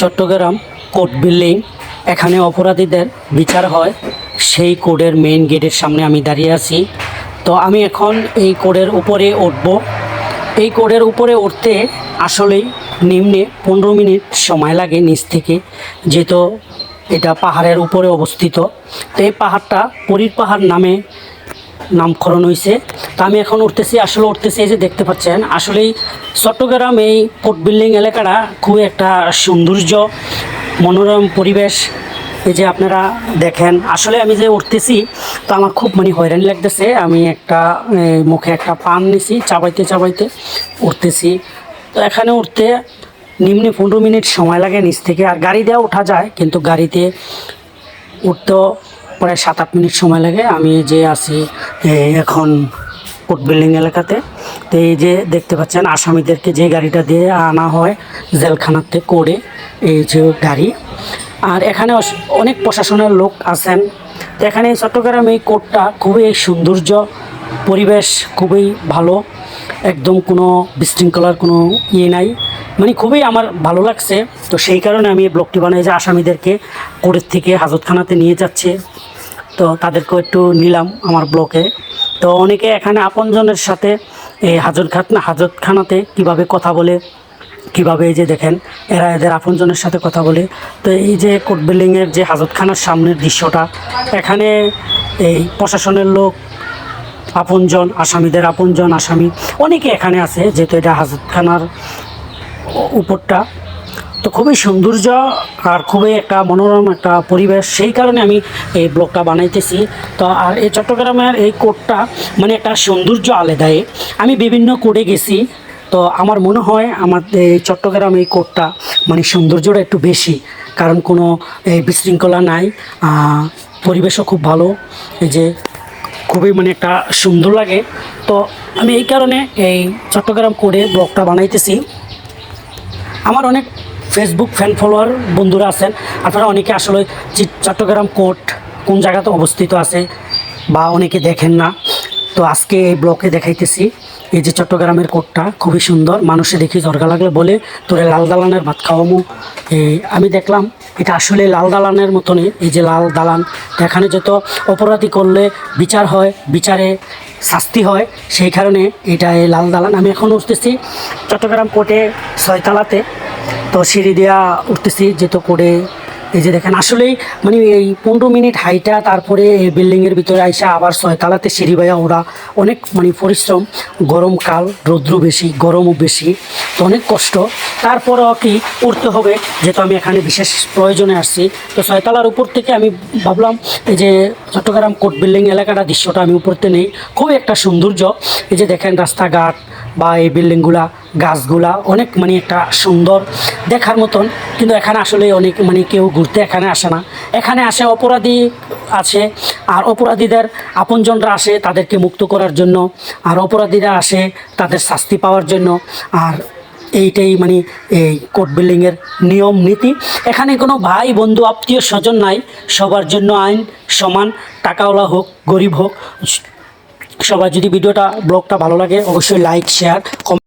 Chittagong court building, এখানে অপরাধীদের বিচার হয়। সেই কোর্টের মেইন গেটের সামনে আমি দাঁড়িয়ে আছি। তো আমি এখন এই কোর্টের উপরে উঠব। এই কোর্টের উপরে উঠতে আসলেই নিম্নে 15 মিনিট সময় লাগে নিচ থেকে, যেহেতু এটা পাহাড়ের উপরে অবস্থিত। তো এই পাহাড়টা পরীর পাহাড় নামে নামকরণ হয়েছে। তো আমি এখন উঠতেছি, এই যে দেখতে পাচ্ছেন, আসলেই চট্টগ্রাম এই কোর্ট বিল্ডিং এলাকাটা খুবই একটা সৌন্দর্য, মনোরম পরিবেশ। এই যে আপনারা দেখেন, আসলে আমি যে উঠতেছি তো আমার খুব হয়রানি লাগতেছে। আমি একটা মুখে একটা পান নিছি, চাবাইতে চাবাইতে উঠতেছি। তো এখানে উঠতে নিম্নে 15 মিনিট সময় লাগে নিচ থেকে। আর গাড়ি দেওয়া ওঠা যায়, কিন্তু গাড়িতে উঠতেও প্রায় 7-8 মিনিট সময় লাগে। আমি যে আছি এখন কোর্ট বিল্ডিং এলাকাতে। তো এই যে দেখতে পাচ্ছেন, আসামিদেরকে যে গাড়িটা দিয়ে আনা হয় জেলখানাতে করে, এই যে গাড়ি। আর এখানে অনেক প্রশাসনের লোক আছেন। তো এখানে চট্টগ্রাম এই কোর্টটা খুবই সৌন্দর্য, পরিবেশ খুবই ভালো, একদম কোনো বিশৃঙ্খলার কোনো নাই, খুবই আমার ভালো লাগছে। তো সেই কারণে আমি এই ব্লগটি বানাই যে আসামিদেরকে কোর্টের থেকে হাজতখানাতে নিয়ে যাচ্ছে, তো তাদেরকেও একটু নিলাম আমার ব্লগে। তো অনেকে এখানে আপনজনের সাথে এই হাজতখানাতে কিভাবে কথা বলে, কিভাবে এই যে দেখেন এরা এদের আপনজনের সাথে কথা বলে। তো এই যে কোর্ট বিল্ডিংয়ের যে হাজতখানার সামনের দৃশ্যটা, এখানে এই প্রশাসনের লোক, আপনজন আসামিদের আপনজন আসামি অনেকে এখানে আছে, যেহেতু এটা হাজতখানার উপরটা। তো খুবই সৌন্দর্য আর খুবই একটা মনোরম একটা পরিবেশ, সেই কারণে আমি এই ব্লগটা বানাইতেছি। তো আর এই চট্টগ্রামের এই কোর্টটা একটা সৌন্দর্য আলাদাই। আমি বিভিন্ন কোর্টে গেছি, তো আমার মনে হয় আমার এই চট্টগ্রাম এই কোর্টটা সৌন্দর্যটা একটু বেশি, কারণ কোনো এই বিশৃঙ্খলা নাই, পরিবেশও খুব ভালো। এই যে খুবই একটা সুন্দর লাগে। তো আমি এই কারণে এই চট্টগ্রাম কোর্টে ব্লগটা বানাইতেছি। আমার অনেক ফেসবুক ফ্যান ফলোয়ার বন্ধুরা আছেন, আপনারা অনেকে আসলে চট্টগ্রাম কোর্ট কোন জায়গাতে অবস্থিত আছে বা অনেকে দেখেন না। তো আজকে এই ব্লগে দেখাইতেছি এই যে চট্টগ্রামের কোর্টটা খুবই সুন্দর। মানুষে দেখি জরগা লাগলে বলে তোরে লাল দালানের ভাত খাওয়ামু। আমি দেখলাম এটা আসলে লাল দালানের মতনই। এই যে লাল দালান, এখানে যত অপরাধী করলে বিচার হয়, বিচারে শাস্তি হয়, সেই কারণে এটা এই লাল দালান। আমি এখন উঠতেছি চট্টগ্রাম কোর্টে 6 তলাতে। তো সিঁড়ি দেওয়া উঠতেছি যেহেতু কোর্টে। এই যে দেখেন, আসলেই এই 15 মিনিট হাইটা, তারপরে এই বিল্ডিংয়ের ভিতরে আইসা আবার 6 তলাতে সিঁড়ি বাইয়া ওরা অনেক পরিশ্রম। গরমকাল, রৌদ্র বেশি, গরমও বেশি, তো অনেক কষ্ট। তারপরেও কি উঠতে হবে, যেহেতু আমি এখানে বিশেষ প্রয়োজনে আসছি। তো 6 তলার উপর থেকে আমি ভাবলাম এই যে চট্টগ্রাম কোর্ট বিল্ডিং এলাকাটা দৃশ্যটা আমি উপরতে নেই। খুবই একটা সৌন্দর্য। এই যে দেখেন রাস্তাঘাট বা এই বিল্ডিংগুলা, গাছগুলা অনেক একটা সুন্দর দেখার মতন। কিন্তু এখানে আসলে অনেক কেউ ঘুরতে এখানে আসে না। এখানে আসে অপরাধী আছে, আর অপরাধীদের আপনজনরা আসে তাদেরকে মুক্ত করার জন্য, আর অপরাধীরা আসে তাদের শাস্তি পাওয়ার জন্য। আর এইটাই এই কোর্ট বিল্ডিংয়ের নিয়ম নীতি। এখানে কোনো ভাই বন্ধু আত্মীয় স্বজন নাই, সবার জন্য আইন সমান, টাকাওয়ালা হোক গরিব হোক। সবার যদি ব্লগটা ভালো লাগে অবশ্যই লাইক শেয়ার কমেন্ট